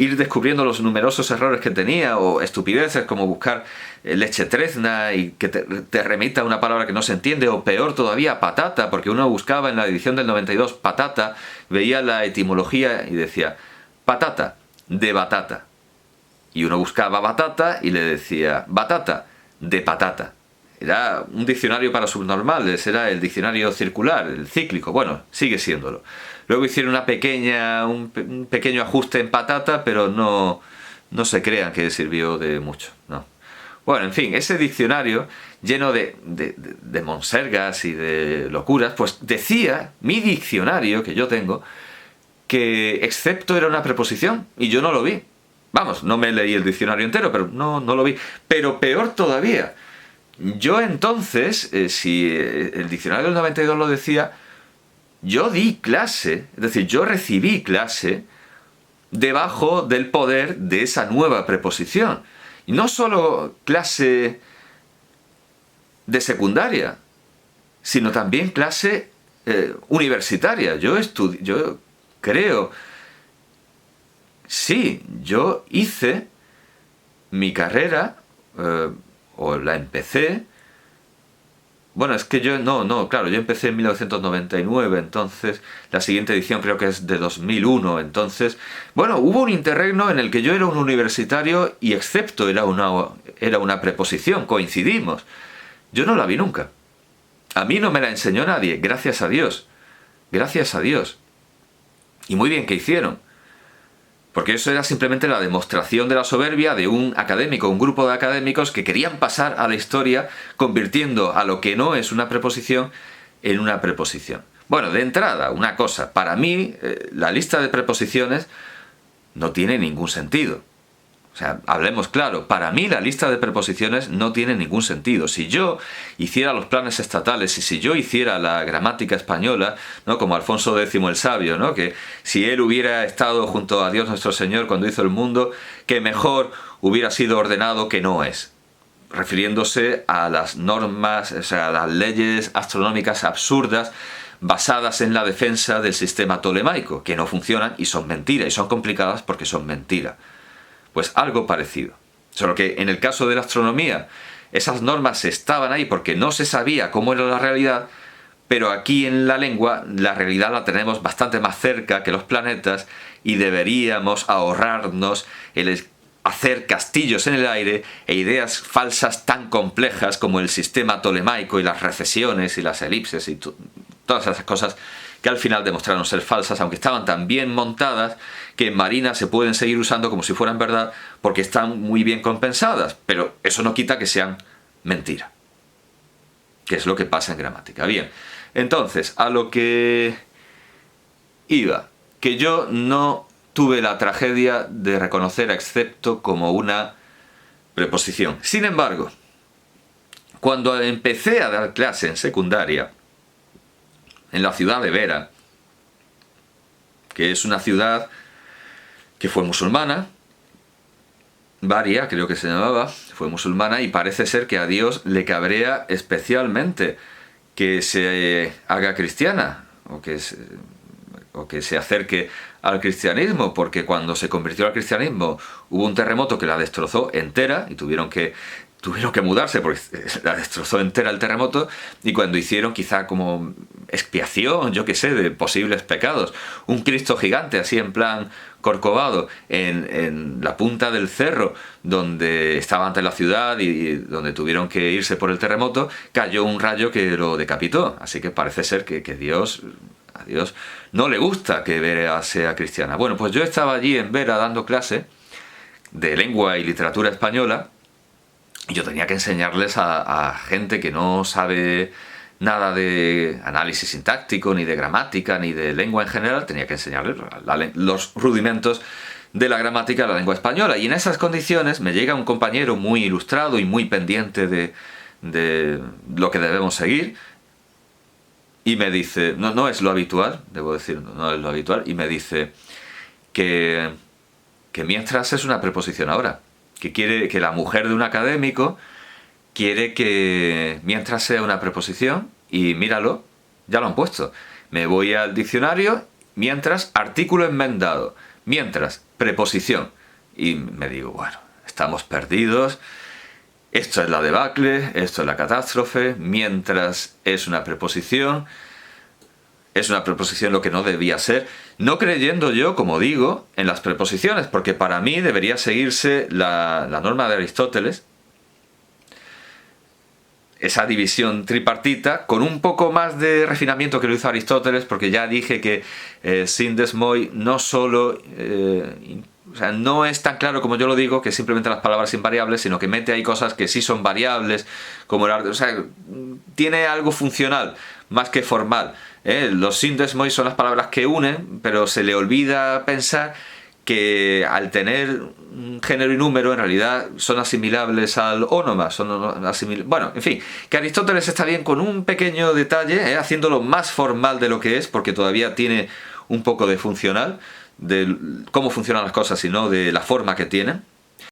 ir descubriendo los numerosos errores que tenía, o estupideces como buscar leche trezna y que te remita a una palabra que no se entiende, o peor todavía, patata, porque uno buscaba en la edición del 92 patata, veía la etimología y decía patata, de batata. Y uno buscaba batata y le decía batata, de patata. Era un diccionario para subnormales, era el diccionario circular, el cíclico. Bueno, sigue siéndolo. Luego hicieron un pequeño ajuste en patata, pero no se crean que sirvió de mucho, no. Bueno, en fin, ese diccionario lleno de monsergas y de locuras, pues decía, mi diccionario que yo tengo, que excepto era una preposición, y yo no lo vi. Vamos, no me leí el diccionario entero, pero no lo vi. Pero peor todavía, yo entonces, si el diccionario del 92 lo decía, yo di clase, es decir, yo recibí clase debajo del poder de esa nueva preposición. Y no solo clase de secundaria, sino también clase universitaria. Yo creo, sí, yo hice mi carrera, o la empecé. Bueno, es que yo claro, yo empecé en 1999, entonces la siguiente edición creo que es de 2001, entonces, bueno, hubo un interregno en el que yo era un universitario y excepto era una preposición, coincidimos. Yo no la vi nunca. A mí no me la enseñó nadie, gracias a Dios. Gracias a Dios. Y muy bien que hicieron. Porque eso era simplemente la demostración de la soberbia de un académico, un grupo de académicos que querían pasar a la historia convirtiendo a lo que no es una preposición en una preposición. Bueno, de entrada, una cosa, para mí la lista de preposiciones no tiene ningún sentido. O sea, hablemos claro, para mí la lista de preposiciones no tiene ningún sentido. Si yo hiciera los planes estatales y si yo hiciera la gramática española, ¿no? Como Alfonso X el Sabio, ¿no? Que si él hubiera estado junto a Dios nuestro Señor cuando hizo el mundo, que mejor hubiera sido ordenado que no es. Refiriéndose a las normas, o sea, a las leyes astronómicas absurdas basadas en la defensa del sistema tolemaico, que no funcionan y son mentira, y son complicadas porque son mentira. Pues algo parecido. Solo que en el caso de la astronomía, esas normas estaban ahí porque no se sabía cómo era la realidad, pero aquí en la lengua la realidad la tenemos bastante más cerca que los planetas y deberíamos ahorrarnos el hacer castillos en el aire e ideas falsas tan complejas como el sistema tolemaico y las recesiones y las elipses y todas esas cosas que al final demostraron ser falsas, aunque estaban tan bien montadas que en Marina se pueden seguir usando como si fueran verdad porque están muy bien compensadas, pero eso no quita que sean mentira, que es lo que pasa en gramática. Bien, entonces, a lo que iba, que yo no tuve la tragedia de reconocer excepto como una preposición. Sin embargo, cuando empecé a dar clase en secundaria, en la ciudad de Vera, que es una ciudad que fue musulmana, Varia creo que se llamaba, fue musulmana y parece ser que a Dios le cabrea especialmente que se haga cristiana o que se acerque al cristianismo, porque cuando se convirtió al cristianismo hubo un terremoto que la destrozó entera y tuvieron que mudarse porque la destrozó entera el terremoto, y cuando hicieron quizá como expiación, yo qué sé, de posibles pecados, un Cristo gigante así en plan Corcovado en la punta del cerro donde estaba antes la ciudad y donde tuvieron que irse por el terremoto, cayó un rayo que lo decapitó. Así que parece ser que a Dios no le gusta que Vera sea cristiana. Bueno, pues yo estaba allí en Vera dando clase de lengua y literatura española y yo tenía que enseñarles a gente que no sabe nada de análisis sintáctico, ni de gramática, ni de lengua en general. Tenía que enseñarles los rudimentos de la gramática de la lengua española. Y en esas condiciones me llega un compañero muy ilustrado y muy pendiente de lo que debemos seguir, y me dice, no es lo habitual, debo decir, no es lo habitual, y me dice que mientras es una preposición ahora, que la mujer de un académico quiere que mientras sea una preposición, y míralo, ya lo han puesto. Me voy al diccionario, mientras, artículo enmendado. Mientras, preposición. Y me digo, bueno, estamos perdidos. Esto es la debacle, esto es la catástrofe. Mientras es una preposición lo que no debía ser. No creyendo yo, como digo, en las preposiciones, porque para mí debería seguirse la norma de Aristóteles, esa división tripartita, con un poco más de refinamiento que lo hizo Aristóteles, porque ya dije que Sindesmoi no solo... o sea, no es tan claro como yo lo digo, que simplemente las palabras invariables, sino que mete ahí cosas que sí son variables, como el arte. O sea, tiene algo funcional, más que formal. Los sindesmoi son las palabras que unen, pero se le olvida pensar que al tener un género y número en realidad son asimilables al ónoma, bueno, en fin, que Aristóteles está bien con un pequeño detalle, haciéndolo más formal de lo que es, porque todavía tiene un poco de funcional, de cómo funcionan las cosas y no de la forma que tienen.